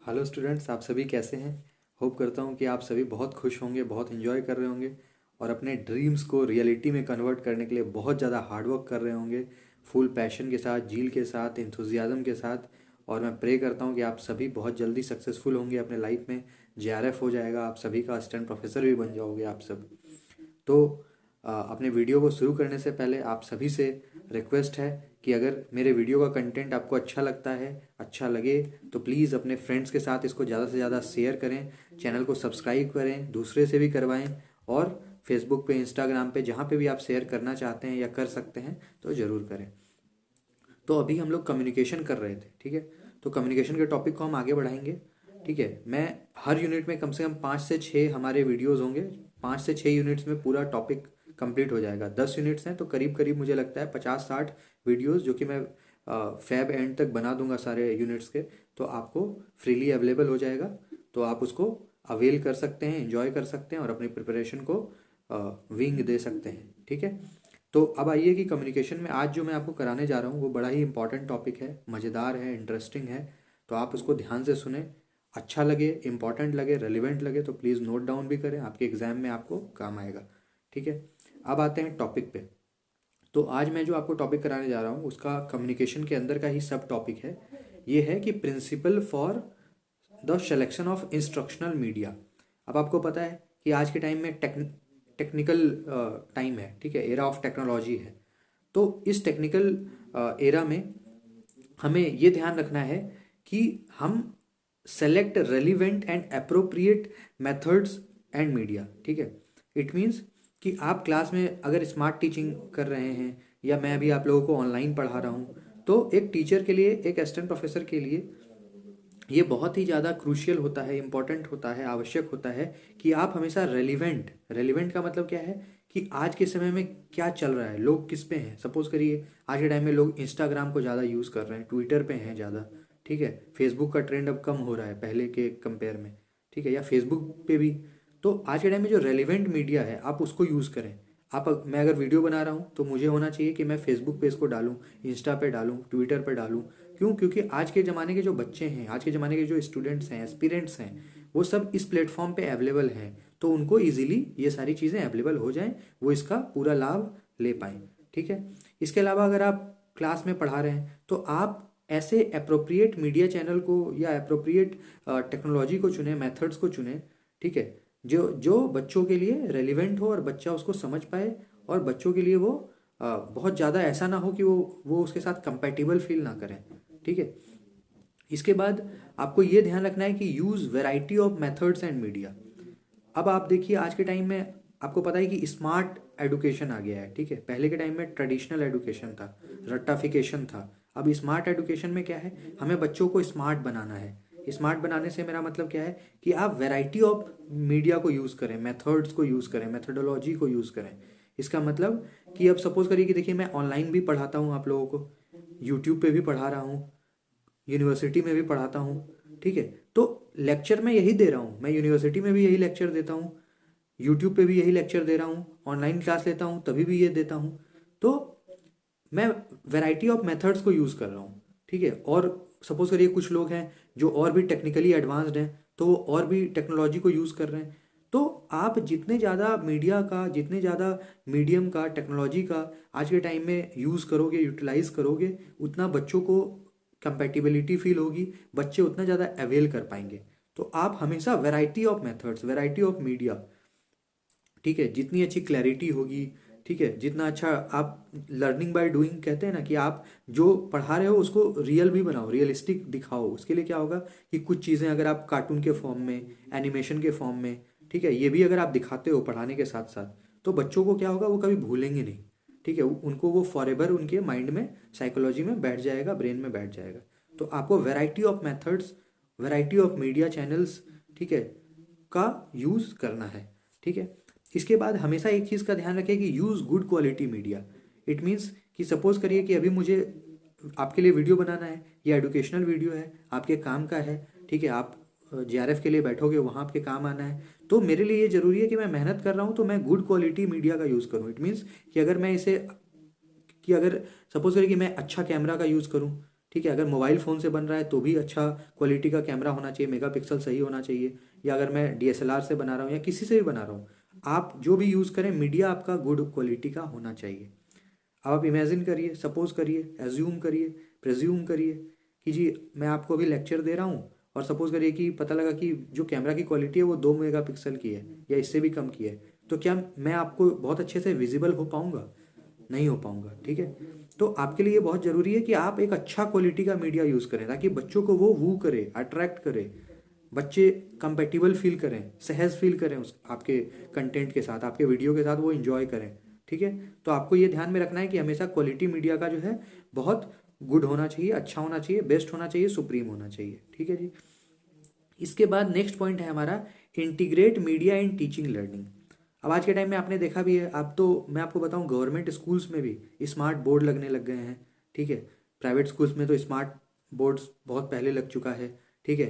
Hello students, आप सभी कैसे हैं। होप करता हूं कि आप सभी बहुत खुश होंगे, बहुत एंजॉय कर रहे होंगे और अपने ड्रीम्स को रियलिटी में कन्वर्ट करने के लिए बहुत ज़्यादा हार्डवर्क कर रहे होंगे, फुल पैशन के साथ, जील के साथ, इंथुजियाज़म के साथ। और मैं प्रे करता हूं कि आप सभी बहुत जल्दी सक्सेसफुल होंगे अपने लाइफ में। जेआरएफ हो जाएगा, आप सभी का असिस्टेंट प्रोफेसर भी बन जाओगे आप सब। तो अपने वीडियो को शुरू करने से पहले आप सभी से रिक्वेस्ट है कि अगर मेरे वीडियो का कंटेंट आपको अच्छा लगता है, अच्छा लगे, तो प्लीज़ अपने फ्रेंड्स के साथ इसको ज़्यादा से ज़्यादा शेयर करें, चैनल को सब्सक्राइब करें, दूसरे से भी करवाएं। और फेसबुक पे, इंस्टाग्राम पे, जहाँ पे भी आप शेयर करना चाहते हैं या कर सकते हैं तो ज़रूर करें। तो अभी हम लोग कम्युनिकेशन कर रहे थे, ठीक है। तो कम्युनिकेशन के टॉपिक को हम आगे बढ़ाएंगे, ठीक है। मैं हर यूनिट में कम से कम 5 से 6 हमारे वीडियोस होंगे। 5 से 6 यूनिट्स में पूरा टॉपिक कंप्लीट हो जाएगा। 10 यूनिट्स हैं तो करीब करीब मुझे लगता है 50-60 वीडियोस, जो कि मैं फेब एंड तक बना दूंगा सारे यूनिट्स के। तो आपको फ्रीली अवेलेबल हो जाएगा, तो आप उसको अवेल कर सकते हैं, एंजॉय कर सकते हैं और अपनी प्रिपरेशन को विंग दे सकते हैं, ठीक है। तो अब आइए कि कम्युनिकेशन में आज जो मैं आपको कराने जा रहा हूँ वो बड़ा ही इंपॉर्टेंट टॉपिक है, मज़ेदार है, इंटरेस्टिंग है। तो आप उसको ध्यान से सुने, अच्छा लगे, इंपॉर्टेंट लगे, रेलिवेंट लगे तो प्लीज़ नोट डाउन भी करें, आपके एग्ज़ाम में आपको काम आएगा, ठीक है। अब आते हैं टॉपिक पे। तो आज मैं जो आपको टॉपिक कराने जा रहा हूँ उसका कम्युनिकेशन के अंदर का ही सब टॉपिक है। ये है कि principle for the selection of instructional media. अब आपको पता है कि आज के टाइम में टेक्निकल टाइम है, ठीक है, एरा ऑफ टेक्नोलॉजी है। तो इस टेक्निकल एरा में हमें ये ध्यान रखना है कि हम select relevant and appropriate methods and media, ठीक है। इट मीन्स कि आप क्लास में अगर स्मार्ट टीचिंग कर रहे हैं या मैं अभी आप लोगों को ऑनलाइन पढ़ा रहा हूँ, तो एक टीचर के लिए, एक असिस्टेंट प्रोफेसर के लिए ये बहुत ही ज़्यादा क्रूशियल होता है, इम्पॉर्टेंट होता है, आवश्यक होता है कि आप हमेशा रेलिवेंट, रेलिवेंट का मतलब क्या है कि आज के समय में क्या चल रहा है, लोग किस पे हैं। सपोज करिए आज के टाइम में लोग इंस्टाग्राम को ज़्यादा यूज़ कर रहे हैं, ट्विटर पे हैं ज़्यादा, ठीक है। फेसबुक का ट्रेंड अब कम हो रहा है पहले के कंपेयर में, ठीक है, या फेसबुक पे भी। तो आज के टाइम में जो रेलिवेंट मीडिया है आप उसको यूज़ करें। मैं अगर वीडियो बना रहा हूँ तो मुझे होना चाहिए कि मैं फेसबुक पे इसको डालूँ, इंस्टा पे डालूँ, ट्विटर पे डालूँ। क्यों? क्योंकि आज के ज़माने के जो बच्चे हैं, आज के ज़माने के जो स्टूडेंट्स हैं, एस्पिरेंट्स हैं, वो सब इस प्लेटफॉर्म पे अवेलेबल हैं। तो उनको इजीली ये सारी चीज़ें अवेलेबल हो जाएं, वो इसका पूरा लाभ ले पाएँ, ठीक है। इसके अलावा अगर आप क्लास में पढ़ा रहे हैं तो आप ऐसे अप्रोप्रिएट मीडिया चैनल को या अप्रोप्रिएट टेक्नोलॉजी को चुनें, मेथड्स को चुनें, ठीक है, जो जो बच्चों के लिए रेलिवेंट हो और बच्चा उसको समझ पाए और बच्चों के लिए वो बहुत ज़्यादा ऐसा ना हो कि वो उसके साथ कंपेटिबल फील ना करें, ठीक है। इसके बाद आपको ये ध्यान रखना है कि use variety of methods and media. अब आप देखिए आज के टाइम में आपको पता है कि स्मार्ट एडुकेशन आ गया है, ठीक है। पहले के टाइम में ट्रेडिशनल एडुकेशन था, रट्टाफिकेशन था। अब स्मार्ट एडुकेशन में क्या है, हमें बच्चों को स्मार्ट बनाना है। स्मार्ट बनाने से मेरा मतलब क्या है कि आप वैरायटी ऑफ मीडिया को यूज़ करें, मेथड्स को यूज़ करें, मेथडोलॉजी को यूज़ करें। इसका मतलब कि अब सपोज करिए कि देखिए मैं ऑनलाइन भी पढ़ाता हूँ आप लोगों को, यूट्यूब पे भी पढ़ा रहा हूँ, यूनिवर्सिटी में भी पढ़ाता हूँ, ठीक है। तो लेक्चर मैं यही दे रहा हूँ, मैं यूनिवर्सिटी में भी यही लेक्चर देता हूँ, यूट्यूब पे भी यही लेक्चर दे रहा हूँ, ऑनलाइन क्लास लेता हूँ तभी भी ये देता हूँ। तो मैं वैरायटी ऑफ मेथड्स को यूज़ कर रहा हूँ, ठीक है। और सपोज करिए कुछ लोग हैं जो और भी टेक्निकली एडवांस्ड हैं, तो वो और भी टेक्नोलॉजी को यूज़ कर रहे हैं। तो आप जितने ज़्यादा मीडिया का, जितने ज़्यादा मीडियम का, टेक्नोलॉजी का आज के टाइम में यूज़ करोगे, यूटिलाइज करोगे, उतना बच्चों को कंपेटिबिलिटी फील होगी, बच्चे उतना ज़्यादा अवेल कर पाएंगे। तो आप हमेशा variety of methods, variety of media, ठीक है, जितनी अच्छी क्लैरिटी होगी, ठीक है, जितना अच्छा आप लर्निंग बाय डूइंग कहते हैं ना, कि आप जो पढ़ा रहे हो उसको रियल भी बनाओ, रियलिस्टिक दिखाओ। उसके लिए क्या होगा कि कुछ चीज़ें अगर आप कार्टून के फॉर्म में, एनिमेशन के फॉर्म में, ठीक है, ये भी अगर आप दिखाते हो पढ़ाने के साथ साथ, तो बच्चों को क्या होगा, वो कभी भूलेंगे नहीं, ठीक है। उनको वो फॉरएवर उनके माइंड में, साइकोलॉजी में बैठ जाएगा, ब्रेन में बैठ जाएगा। तो आपको variety of methods, variety of media channels, ठीक है, का यूज़ करना है, ठीक है। इसके बाद हमेशा एक चीज़ का ध्यान रखें कि use good quality media. It means कि सपोज करिए कि अभी मुझे आपके लिए वीडियो बनाना है, ये एजुकेशनल वीडियो है, आपके काम का है, ठीक है। आप जेआरएफ के लिए बैठोगे, वहाँ आपके काम आना है। तो मेरे लिए ये ज़रूरी है कि मैं मेहनत कर रहा हूँ तो मैं गुड क्वालिटी मीडिया का यूज़ करूँ। इट मीन्स कि अगर मैं इसे, कि अगर सपोज करिए कि मैं अच्छा कैमरा का यूज़ करूँ, ठीक है। अगर मोबाइल फ़ोन से बन रहा है तो भी अच्छा क्वालिटी का कैमरा होना चाहिए, मेगापिक्सल सही होना चाहिए। या अगर मैं डीएसएलआर से बना रहा हूँ या किसी से भी बना रहा हूँ, आप जो भी यूज़ करें मीडिया आपका गुड क्वालिटी का होना चाहिए। अब आप इमेजिन करिए, सपोज करिए, एज्यूम करिए, प्रेज्यूम करिए कि जी मैं आपको अभी लेक्चर दे रहा हूँ और सपोज करिए कि पता लगा कि जो कैमरा की क्वालिटी है वो 2 मेगापिक्सल की है या इससे भी कम की है, तो क्या मैं आपको बहुत अच्छे से विजिबल हो पाऊंगा? नहीं हो पाऊंगा। ठीक है। तो आपके लिए ये बहुत ज़रूरी है कि आप एक अच्छा क्वालिटी का मीडिया यूज़ करें ताकि बच्चों को वो वू करे, अट्रैक्ट करे, बच्चे कंपेटिबल फील करें, सहज फील करें उस आपके कंटेंट के साथ, आपके वीडियो के साथ वो इन्जॉय करें। ठीक है। तो आपको ये ध्यान में रखना है कि हमेशा क्वालिटी मीडिया का जो है बहुत गुड होना चाहिए, अच्छा होना चाहिए, बेस्ट होना चाहिए, सुप्रीम होना चाहिए। ठीक है जी। इसके बाद नेक्स्ट पॉइंट है हमारा integrate media in teaching learning. अब आज के टाइम में आपने देखा भी है, अब तो मैं आपको बताऊं गवर्नमेंट स्कूल्स में भी स्मार्ट बोर्ड लगने लग गए हैं। ठीक है। प्राइवेट स्कूल्स में तो स्मार्ट बोर्ड्स बहुत पहले लग चुका है। ठीक है।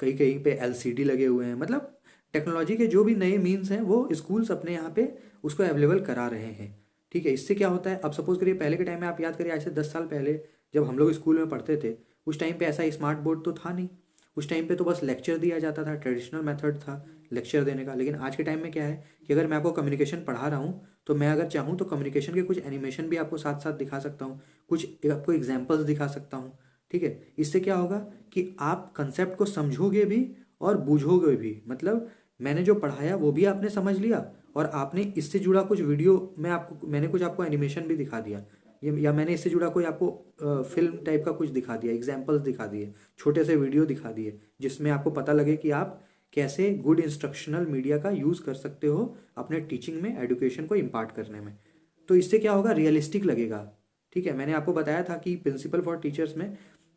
कहीं कहीं पे एलसीडी लगे हुए हैं, मतलब टेक्नोलॉजी के जो भी नए मीन्स हैं वो स्कूल्स अपने यहाँ पे उसको अवेलेबल करा रहे हैं। ठीक है। इससे क्या होता है, अब सपोज करिए पहले के टाइम में आप याद करिए, आज से 10 साल पहले जब हम लोग स्कूल में पढ़ते थे, उस टाइम पे ऐसा स्मार्ट बोर्ड तो था नहीं। उस टाइम पे तो बस लेक्चर दिया जाता था, ट्रेडिशनल मेथड था लेक्चर देने का। लेकिन आज के टाइम में क्या है कि अगर मैं आपको कम्युनिकेशन पढ़ा रहा हूँ तो मैं अगर चाहूँ तो कम्युनिकेशन के कुछ एनिमेशन भी आपको साथ साथ दिखा सकता हूँ, कुछ आपको एग्जाम्पल्स दिखा सकता हूँ। ठीक है। इससे क्या होगा कि आप कंसेप्ट को समझोगे भी और बूझोगे भी, मतलब मैंने जो पढ़ाया वो भी आपने समझ लिया और आपने इससे जुड़ा कुछ वीडियो मैंने कुछ आपको एनिमेशन भी दिखा दिया, या मैंने इससे जुड़ा कोई आपको फिल्म टाइप का कुछ दिखा दिया, एग्जाम्पल्स दिखा दिए, छोटे से वीडियो दिखा दिए, जिसमें आपको पता लगे कि आप कैसे गुड इंस्ट्रक्शनल मीडिया का यूज़ कर सकते हो अपने टीचिंग में, एजुकेशन को इम्पार्ट करने में। तो इससे क्या होगा, रियलिस्टिक लगेगा। ठीक है। मैंने आपको बताया था कि प्रिंसिपल फॉर टीचर्स में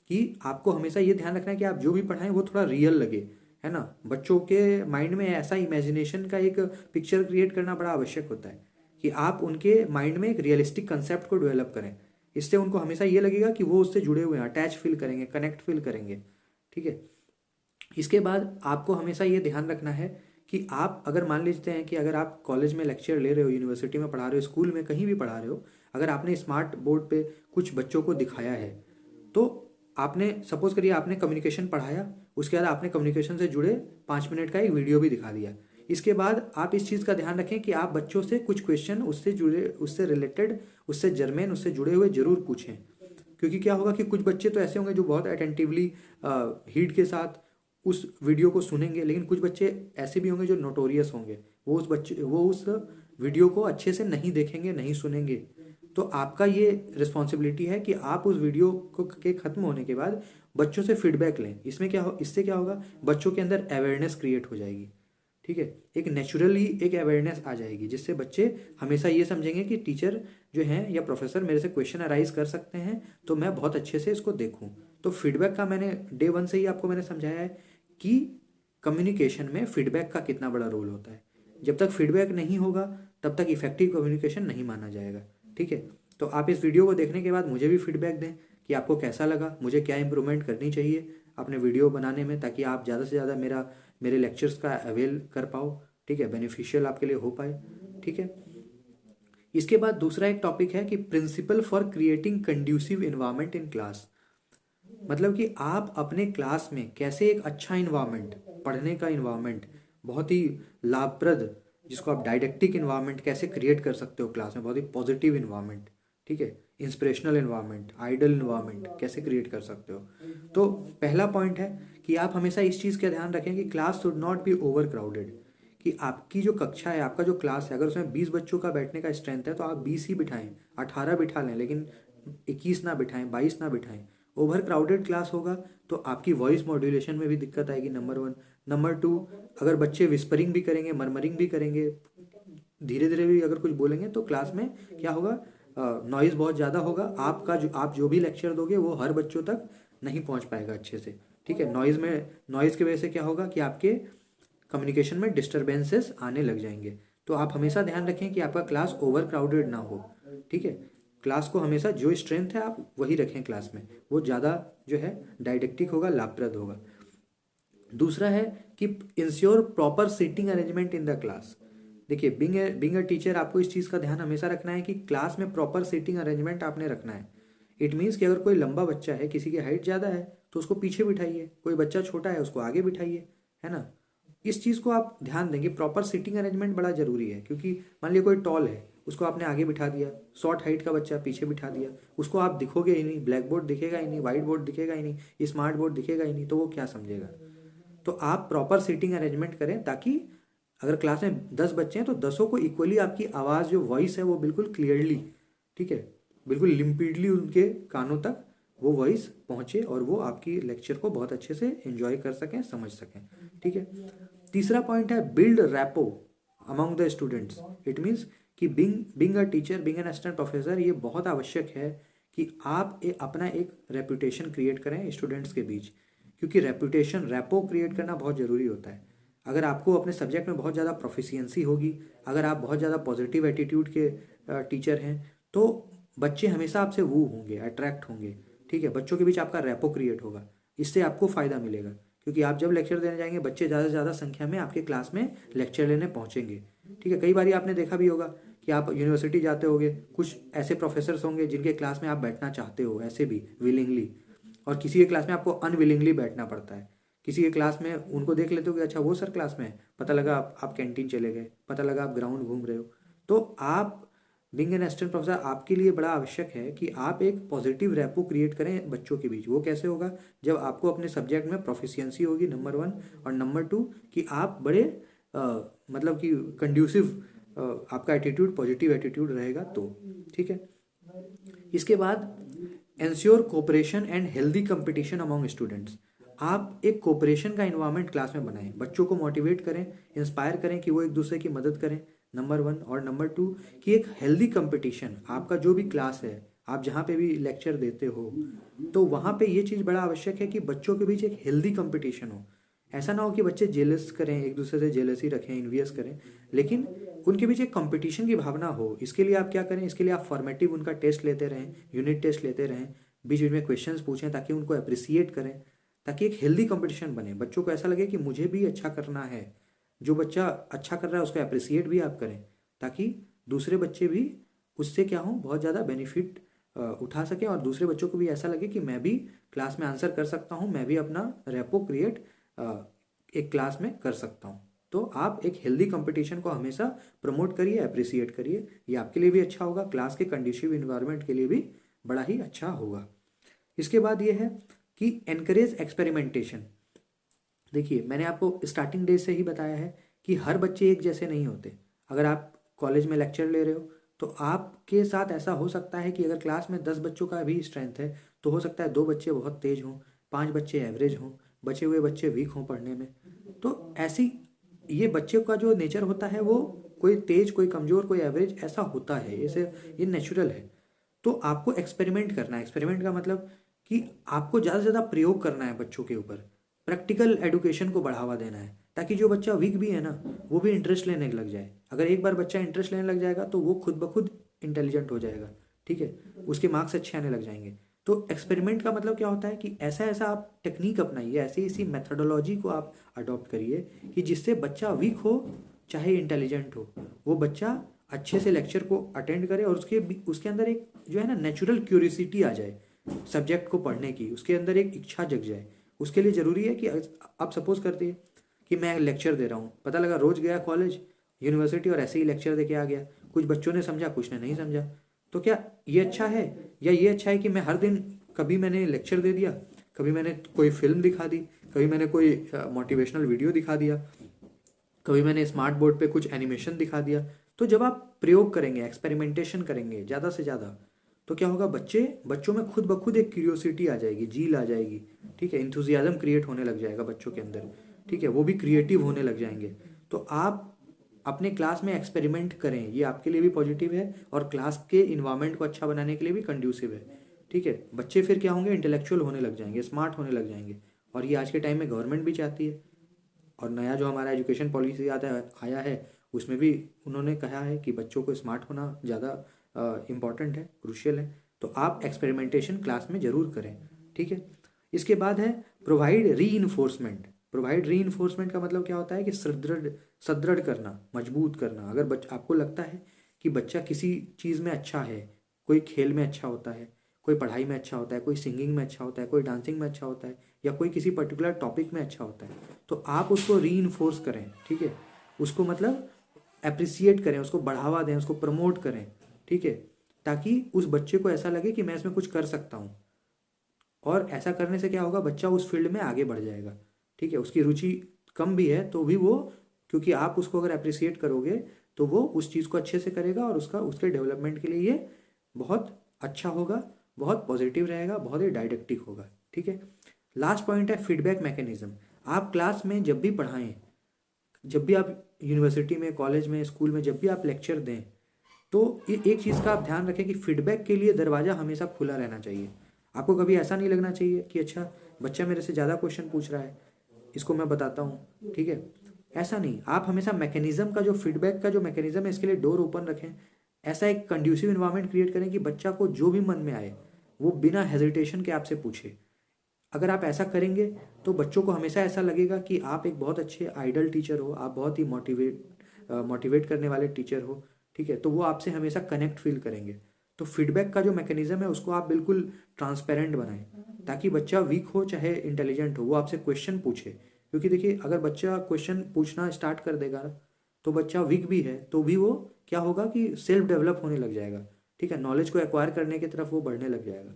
कि आपको हमेशा ये ध्यान रखना है कि आप जो भी पढ़ाएं वो थोड़ा रियल लगे, है ना। बच्चों के माइंड में ऐसा इमेजिनेशन का एक पिक्चर क्रिएट करना बड़ा आवश्यक होता है कि आप उनके माइंड में एक रियलिस्टिक कंसेप्ट को डेवलप करें। इससे उनको हमेशा ये लगेगा कि वो उससे जुड़े हुए हैं, अटैच फील करेंगे, कनेक्ट फील करेंगे। ठीक है। इसके बाद आपको हमेशा ये ध्यान रखना है कि आप अगर मान लेते हैं कि अगर आप कॉलेज में लेक्चर ले रहे हो, यूनिवर्सिटी में पढ़ा रहे हो, स्कूल में कहीं भी पढ़ा रहे हो, अगर आपने स्मार्ट बोर्ड पे कुछ बच्चों को दिखाया है तो आपने सपोज करिए आपने कम्युनिकेशन पढ़ाया, उसके बाद आपने कम्युनिकेशन से जुड़े 5 मिनट का एक वीडियो भी दिखा दिया। इसके बाद आप इस चीज़ का ध्यान रखें कि आप बच्चों से कुछ क्वेश्चन उससे जुड़े, उससे रिलेटेड, उससे जर्मेन, उससे जुड़े हुए जरूर पूछें। क्योंकि क्या होगा कि कुछ बच्चे तो ऐसे होंगे जो बहुत अटेंटिवली हीट के साथ उस वीडियो को सुनेंगे, लेकिन कुछ बच्चे ऐसे भी होंगे जो नोटोरियस होंगे, वो उस वीडियो को अच्छे से नहीं देखेंगे, नहीं सुनेंगे। तो आपका ये रिस्पॉन्सिबिलिटी है कि आप उस वीडियो को के ख़त्म होने के बाद बच्चों से फीडबैक लें। इससे क्या होगा, बच्चों के अंदर अवेयरनेस क्रिएट हो जाएगी। ठीक है। एक नेचुरली एक अवेयरनेस आ जाएगी जिससे बच्चे हमेशा ये समझेंगे कि टीचर जो हैं या प्रोफेसर मेरे से क्वेश्चन अराइज कर सकते हैं, तो मैं बहुत अच्छे से इसको देखूं। तो फीडबैक का मैंने डे 1 से ही आपको मैंने समझाया है कि कम्युनिकेशन में फीडबैक का कितना बड़ा रोल होता है। जब तक फीडबैक नहीं होगा तब तक इफेक्टिव कम्युनिकेशन नहीं माना जाएगा। ठीक है। तो आप इस वीडियो को देखने के बाद मुझे भी फीडबैक दें कि आपको कैसा लगा, मुझे क्या इंप्रूवमेंट करनी चाहिए अपने वीडियो बनाने में, ताकि आप ज़्यादा से ज़्यादा मेरे लेक्चर्स का अवेल कर पाओ। ठीक है। बेनिफिशियल आपके लिए हो पाए। ठीक है। इसके बाद दूसरा एक टॉपिक है कि principle for creating conducive environment in class. मतलब कि आप अपने क्लास में कैसे एक अच्छा इन्वायरमेंट, पढ़ने का इन्वायरमेंट, बहुत ही लाभप्रद, जिसको आप डायडेक्टिक इन्वायरमेंट कैसे क्रिएट कर सकते हो क्लास में, बहुत ही पॉजिटिव इन्वायरमेंट। ठीक है। इंस्पिरेशनल इन्वायरमेंट, आइडल इन्वायरमेंट कैसे क्रिएट कर सकते हो। तो पहला पॉइंट है कि आप हमेशा इस चीज़ का ध्यान रखें कि class should not be over crowded. कि आपकी जो कक्षा है, आपका जो क्लास है, अगर उसमें 20 बच्चों का बैठने का स्ट्रेंथ है तो आप 20 ही बिठाएं, 18 बिठा लें, लेकिन 21 ना बिठाएं, 22 ना बिठाएं। ओवर क्राउडेड क्लास होगा तो आपकी वॉइस मॉड्यूलेशन में भी दिक्कत आएगी, नंबर 1। नंबर 2, अगर बच्चे विस्परिंग भी करेंगे, मरमरिंग भी करेंगे, धीरे धीरे भी अगर कुछ बोलेंगे तो क्लास में क्या होगा, नॉइज़ बहुत ज़्यादा होगा। आप जो भी लेक्चर दोगे वो हर बच्चों तक नहीं पहुंच पाएगा अच्छे से। ठीक है। नॉइज़ की वजह से क्या होगा कि आपके कम्युनिकेशन में डिस्टर्बेंसेस आने लग जाएंगे। तो आप हमेशा ध्यान रखें कि आपका क्लास ओवर क्राउडेड ना हो। ठीक है। क्लास को हमेशा जो स्ट्रेंथ है आप वही रखें क्लास में, वो ज़्यादा जो है डायडेक्टिक होगा, लाभप्रद होगा। दूसरा है कि ensure proper seating arrangement in the class. देखिए, बीइंग अ टीचर आपको इस चीज़ का ध्यान हमेशा रखना है कि क्लास में प्रॉपर सीटिंग अरेंजमेंट आपने रखना है। इट मीन्स कि अगर कोई लंबा बच्चा है, किसी की हाइट ज़्यादा है, तो उसको पीछे बिठाइए, कोई बच्चा छोटा है उसको आगे बिठाइए, है ना। इस चीज़ को आप ध्यान देंगे, प्रॉपर सीटिंग अरेंजमेंट बड़ा ज़रूरी है, क्योंकि मान लिया कोई टॉल है, उसको आपने आगे बिठा दिया, शॉर्ट हाइट का बच्चा पीछे बिठा दिया, उसको आप दिखोगे ही नहीं, ब्लैक बोर्ड दिखेगा ही नहीं, वाइट बोर्ड दिखेगा ही नहीं, स्मार्ट बोर्ड दिखेगा ही नहीं, तो वो क्या समझेगा। तो आप प्रॉपर सीटिंग अरेंजमेंट करें, ताकि अगर क्लास में 10 बच्चे हैं तो 10 को इक्वली आपकी आवाज़ जो वॉइस है वो बिल्कुल क्लियरली, ठीक है, बिल्कुल लिम्पिडली उनके कानों तक वो वॉइस पहुँचे और वो आपकी लेक्चर को बहुत अच्छे से एंजॉय कर सकें, समझ सकें, ठीक है। तीसरा पॉइंट है build rapport among the students. It means कि being a teacher, being an assistant professor, ये बहुत आवश्यक है कि आप अपना एक रेपुटेशन क्रिएट करें स्टूडेंट्स के बीच, क्योंकि रेपुटेशन, रैपो क्रिएट करना बहुत ज़रूरी होता है। अगर आपको अपने सब्जेक्ट में बहुत ज़्यादा प्रोफिशिएंसी होगी, अगर आप बहुत ज़्यादा पॉजिटिव एटीट्यूड के टीचर हैं, तो बच्चे हमेशा आपसे वो होंगे, अट्रैक्ट होंगे, ठीक है, बच्चों के बीच आपका रैपो क्रिएट होगा, इससे आपको फ़ायदा मिलेगा, क्योंकि आप जब लेक्चर देने जाएंगे बच्चे ज़्यादा से ज़्यादा संख्या में आपके क्लास में लेक्चर लेने पहुँचेंगे, ठीक है। कई बार आपने देखा भी होगा कि आप यूनिवर्सिटी जाते होगे, कुछ ऐसे प्रोफेसर्स होंगे जिनके क्लास में आप बैठना चाहते हो ऐसे भी विलिंगली, और किसी के क्लास में आपको अनविलिंगली बैठना पड़ता है। किसी के क्लास में उनको देख लेते हो कि अच्छा वो सर क्लास में है, पता लगा आप कैंटीन चले गए, पता लगा आप ग्राउंड घूम रहे हो। तो आप बिंग एन असिस्टेंट प्रोफेसर, आपके लिए बड़ा आवश्यक है कि आप एक पॉजिटिव रैपो क्रिएट करें बच्चों के बीच। वो कैसे होगा, जब आपको अपने सब्जेक्ट में प्रोफिशिएंसी होगी, नंबर 1, और नंबर 2 कि आप बड़े मतलब कि कंड्यूसिव, आपका एटीट्यूड पॉजिटिव एटीट्यूड रहेगा, तो ठीक है। इसके बाद ensure cooperation and healthy competition among students. आप एक कोऑपरेशन का इन्वायरमेंट क्लास में बनाएं, बच्चों को मोटिवेट करें, इंस्पायर करें कि वो एक दूसरे की मदद करें, नंबर 1, और नंबर 2 कि एक हेल्दी कंपटीशन, आपका जो भी क्लास है, आप जहाँ पे भी लेक्चर देते हो, तो वहाँ पे ये चीज़ बड़ा आवश्यक है कि बच्चों के बीच एक हेल्दी कंपटीशन हो। ऐसा ना हो कि बच्चे जेलस करें, एक दूसरे से जेलसी रखें, इन्वियस करें, लेकिन उनके बीच एक कंपटीशन की भावना हो। इसके लिए आप क्या करें, इसके लिए आप फॉर्मेटिव उनका टेस्ट लेते रहें, यूनिट टेस्ट लेते रहें, बीच बीच में क्वेश्चंस पूछें, ताकि उनको अप्रिसिएट करें, ताकि एक हेल्दी कंपटीशन बने, बच्चों को ऐसा लगे कि मुझे भी अच्छा करना है। जो बच्चा अच्छा कर रहा है उसको अप्रिसिएट भी आप करें, ताकि दूसरे बच्चे भी उससे क्या हो, बहुत ज़्यादा बेनिफिट उठा सकें, और दूसरे बच्चों को भी ऐसा लगे कि मैं भी क्लास में आंसर कर सकता हूँ, मैं भी अपना रेपो क्रिएट एक क्लास में कर सकता हूँ। तो आप एक हेल्दी कंपटीशन को हमेशा प्रमोट करिए, अप्रिसिएट करिए, ये आपके लिए भी अच्छा होगा, क्लास के कंडीशिव इन्वायरमेंट के लिए भी बड़ा ही अच्छा होगा। इसके बाद ये है कि एनकरेज एक्सपेरिमेंटेशन। देखिए, मैंने आपको स्टार्टिंग डेज से ही बताया है कि हर बच्चे एक जैसे नहीं होते। अगर आप कॉलेज में लेक्चर ले रहे हो, तो आपके साथ ऐसा हो सकता है कि अगर क्लास में 10 बच्चों का भी स्ट्रेंथ है, तो हो सकता है 2 बच्चे बहुत तेज हों, 5 बच्चे एवरेज हों, बचे हुए बच्चे वीक हों पढ़ने में। तो ऐसी, ये बच्चे का जो नेचर होता है, वो कोई तेज, कोई कमज़ोर, कोई एवरेज, ऐसा होता है, इसे ये नेचुरल है। तो आपको एक्सपेरिमेंट करना है। एक्सपेरिमेंट का मतलब कि आपको ज़्यादा से ज़्यादा प्रयोग करना है बच्चों के ऊपर, प्रैक्टिकल एडुकेशन को बढ़ावा देना है, ताकि जो बच्चा वीक भी है ना, वो भी इंटरेस्ट लेने लग जाए। अगर एक बार बच्चा इंटरेस्ट लेने लग जाएगा, तो वो खुद ब खुद इंटेलिजेंट हो जाएगा, ठीक है, उसके मार्क्स अच्छे आने लग जाएंगे। तो एक्सपेरिमेंट का मतलब क्या होता है कि ऐसा ऐसा आप टेक्निक अपनाइए, ऐसी ऐसी मेथडोलॉजी को आप अडॉप्ट करिए कि जिससे बच्चा वीक हो चाहे इंटेलिजेंट हो, वो बच्चा अच्छे से लेक्चर को अटेंड करे, और उसके अंदर एक जो है ना नेचुरल क्यूरियोसिटी आ जाए सब्जेक्ट को पढ़ने की, उसके अंदर एक इच्छा जग जाए। उसके लिए ज़रूरी है कि आप सपोज करते हैं कि मैं लेक्चर दे रहा हूँ, पता लगा रोज़ गया कॉलेज, यूनिवर्सिटी, और ऐसे ही लेक्चर दे के आ गया, कुछ बच्चों ने समझा, कुछ ने नहीं समझा, तो क्या ये अच्छा है? या ये अच्छा है कि मैं हर दिन, कभी मैंने लेक्चर दे दिया, कभी मैंने कोई फिल्म दिखा दी, कभी मैंने कोई मोटिवेशनल वीडियो दिखा दिया, कभी मैंने स्मार्ट बोर्ड पे कुछ एनिमेशन दिखा दिया। तो जब आप प्रयोग करेंगे, एक्सपेरिमेंटेशन करेंगे ज़्यादा से ज़्यादा, तो क्या होगा, बच्चों में खुद ब खुद एक क्यूरियोसिटी आ जाएगी, जील आ जाएगी, ठीक है, इंथुजियाज्म क्रिएट होने लग जाएगा बच्चों के अंदर, ठीक है, वो भी क्रिएटिव होने लग जाएंगे। तो आप अपने क्लास में एक्सपेरिमेंट करें, ये आपके लिए भी पॉजिटिव है, और क्लास के इन्वायरमेंट को अच्छा बनाने के लिए भी कंड्यूसिव है, ठीक है। बच्चे फिर क्या होंगे, इंटेलेक्चुअल होने लग जाएंगे, स्मार्ट होने लग जाएंगे, और ये आज के टाइम में गवर्नमेंट भी चाहती है। और नया जो हमारा एजुकेशन पॉलिसी आया है, उसमें भी उन्होंने कहा है कि बच्चों को स्मार्ट होना ज़्यादा इम्पॉर्टेंट है, क्रूशियल है। तो आप एक्सपेरिमेंटेशन क्लास में ज़रूर करें, ठीक है। इसके बाद है प्रोवाइड री इन्फोर्समेंट। प्रोवाइड री इन्फोर्समेंट का मतलब क्या होता है कि सुदृढ़ करना, मजबूत करना। अगर आपको लगता है कि बच्चा किसी चीज़ में अच्छा है, कोई खेल में अच्छा होता है, कोई पढ़ाई में अच्छा होता है, कोई सिंगिंग में अच्छा होता है, कोई डांसिंग में अच्छा होता है, या कोई किसी पर्टिकुलर टॉपिक में अच्छा होता है, तो आप उसको रीइंफोर्स करें, ठीक है, उसको मतलब अप्रिसिएट करें, उसको बढ़ावा दें, उसको प्रमोट करें, ठीक है, ताकि उस बच्चे को ऐसा लगे कि मैं इसमें कुछ कर सकता हूँ। और ऐसा करने से क्या होगा, बच्चा उस फील्ड में आगे बढ़ जाएगा, ठीक है। उसकी रुचि कम भी है तो भी वो, क्योंकि आप उसको अगर अप्रिसिएट करोगे तो वो उस चीज़ को अच्छे से करेगा और उसके डेवलपमेंट के लिए ये बहुत अच्छा होगा, बहुत पॉजिटिव रहेगा, बहुत ही डायडेक्टिक होगा, ठीक है। लास्ट पॉइंट है फीडबैक मैकेनिज्म। आप क्लास में जब भी पढ़ाएं, जब भी आप यूनिवर्सिटी में, कॉलेज में, स्कूल में जब भी आप लेक्चर दें, तो ये एक चीज़ का आप ध्यान रखें कि फीडबैक के लिए दरवाज़ा हमेशा खुला रहना चाहिए। आपको कभी ऐसा नहीं लगना चाहिए कि अच्छा बच्चा मेरे से ज़्यादा क्वेश्चन पूछ रहा है, इसको मैं बताता हूँ, ठीक है। ऐसा नहीं, आप हमेशा मैकेनिज्म का जो फीडबैक का जो मैकेनिज्म है इसके लिए डोर ओपन रखें। ऐसा एक कंड्यूसिव इन्वायरमेंट क्रिएट करें कि बच्चा को जो भी मन में आए वो बिना हेजिटेशन के आपसे पूछे। अगर आप ऐसा करेंगे तो बच्चों को हमेशा ऐसा लगेगा कि आप एक बहुत अच्छे आइडल टीचर हो, आप बहुत ही मोटिवेट करने वाले टीचर हो, ठीक है। तो वो आपसे हमेशा कनेक्ट फील करेंगे। तो फीडबैक का जो मैकेनिज्म है उसको आप बिल्कुल ट्रांसपेरेंट बनाएं, ताकि बच्चा वीक हो चाहे इंटेलिजेंट हो वो आपसे क्वेश्चन पूछे। क्योंकि देखिए, अगर बच्चा क्वेश्चन पूछना स्टार्ट कर देगा तो बच्चा वीक भी है तो भी वो क्या होगा कि सेल्फ डेवलप होने लग जाएगा, ठीक है, नॉलेज को एक्वायर करने की तरफ वो बढ़ने लग जाएगा।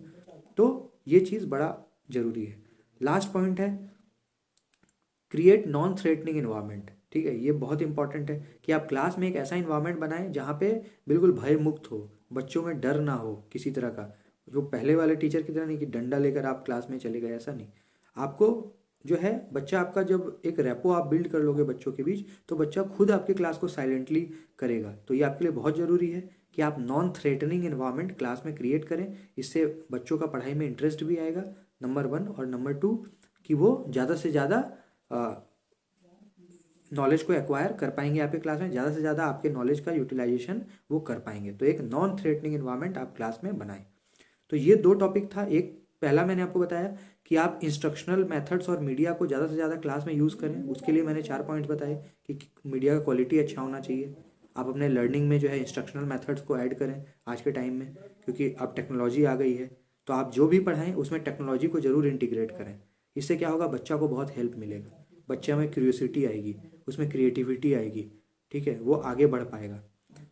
तो ये चीज़ बड़ा जरूरी है। लास्ट पॉइंट है क्रिएट नॉन थ्रेटनिंग इन्वायरमेंट, ठीक है। ये बहुत इंपॉर्टेंट है कि आप क्लास में एक ऐसा इन्वायरमेंट बनाएं जहाँ पे बिल्कुल भय मुक्त हो, बच्चों में डर ना हो किसी तरह का। जो पहले वाले टीचर की तरह नहीं कि डंडा लेकर आप क्लास में चले गए, ऐसा नहीं। आपको जो है बच्चा आपका जब एक रेपो आप बिल्ड कर लोगे बच्चों के बीच, तो बच्चा खुद आपके क्लास को साइलेंटली करेगा। तो ये आपके लिए बहुत ज़रूरी है कि आप नॉन थ्रेटनिंग इन्वायरमेंट क्लास में क्रिएट करें। इससे बच्चों का पढ़ाई में इंटरेस्ट भी आएगा, नंबर 1, और नंबर 2 कि वो ज़्यादा से ज़्यादा नॉलेज को एक्वायर कर पाएंगे आपके क्लास में, ज़्यादा से ज़्यादा आपके नॉलेज का यूटिलाइजेशन वो कर पाएंगे। तो एक नॉन थ्रेटनिंग इन्वायरमेंट आप क्लास में बनाएं। तो ये 2 टॉपिक था। एक पहला मैंने आपको बताया कि आप इंस्ट्रक्शनल मेथड्स और मीडिया को ज़्यादा से ज़्यादा क्लास में यूज़ करें। उसके लिए मैंने 4 पॉइंट्स बताए कि मीडिया का क्वालिटी अच्छा होना चाहिए। आप अपने लर्निंग में जो है इंस्ट्रक्शनल मेथड्स को ऐड करें आज के टाइम में, क्योंकि अब टेक्नोलॉजी आ गई है। तो आप जो भी पढ़ाएं उसमें टेक्नोलॉजी को ज़रूर इंटीग्रेट करें। इससे क्या होगा, बच्चा को बहुत हेल्प मिलेगा, बच्चे में क्यूरियोसिटी आएगी, उसमें क्रिएटिविटी आएगी, ठीक है, वो आगे बढ़ पाएगा।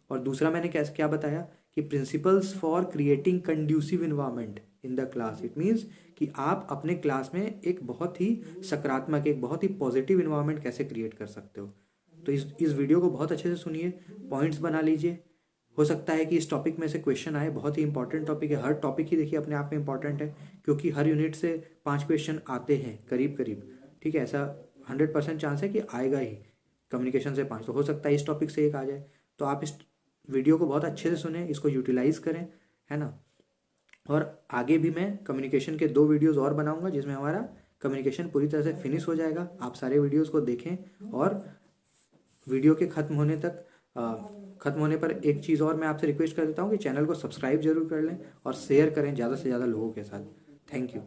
और दूसरा मैंने कैसे क्या बताया कि principles for creating conducive environment in the class. It means कि आप अपने क्लास में एक बहुत ही सकारात्मक, एक बहुत ही पॉजिटिव इन्वायरमेंट कैसे क्रिएट कर सकते हो। तो इस वीडियो को बहुत अच्छे से सुनिए, पॉइंट्स बना लीजिए। हो सकता है कि इस टॉपिक में से क्वेश्चन आए, बहुत ही इंपॉर्टेंट टॉपिक है। हर टॉपिक ही देखिए अपने आप में इंपॉर्टेंट है, क्योंकि हर यूनिट से 5 क्वेश्चन आते हैं करीब करीब, ठीक है। ऐसा 100% चांस है कि आएगा ही, कम्युनिकेशन से 5, तो हो सकता है इस टॉपिक से 1 आ जाए। तो आप इस वीडियो को बहुत अच्छे से सुने, इसको यूटिलाइज करें, है ना। और आगे भी मैं कम्युनिकेशन के 2 वीडियोस और बनाऊंगा जिसमें हमारा कम्युनिकेशन पूरी तरह से फिनिश हो जाएगा। आप सारे वीडियोस को देखें, और वीडियो के ख़त्म होने पर एक चीज़ और मैं आपसे रिक्वेस्ट कर देता हूँ कि चैनल को सब्सक्राइब जरूर कर लें और शेयर करें ज़्यादा से ज़्यादा लोगों के साथ। Thank you.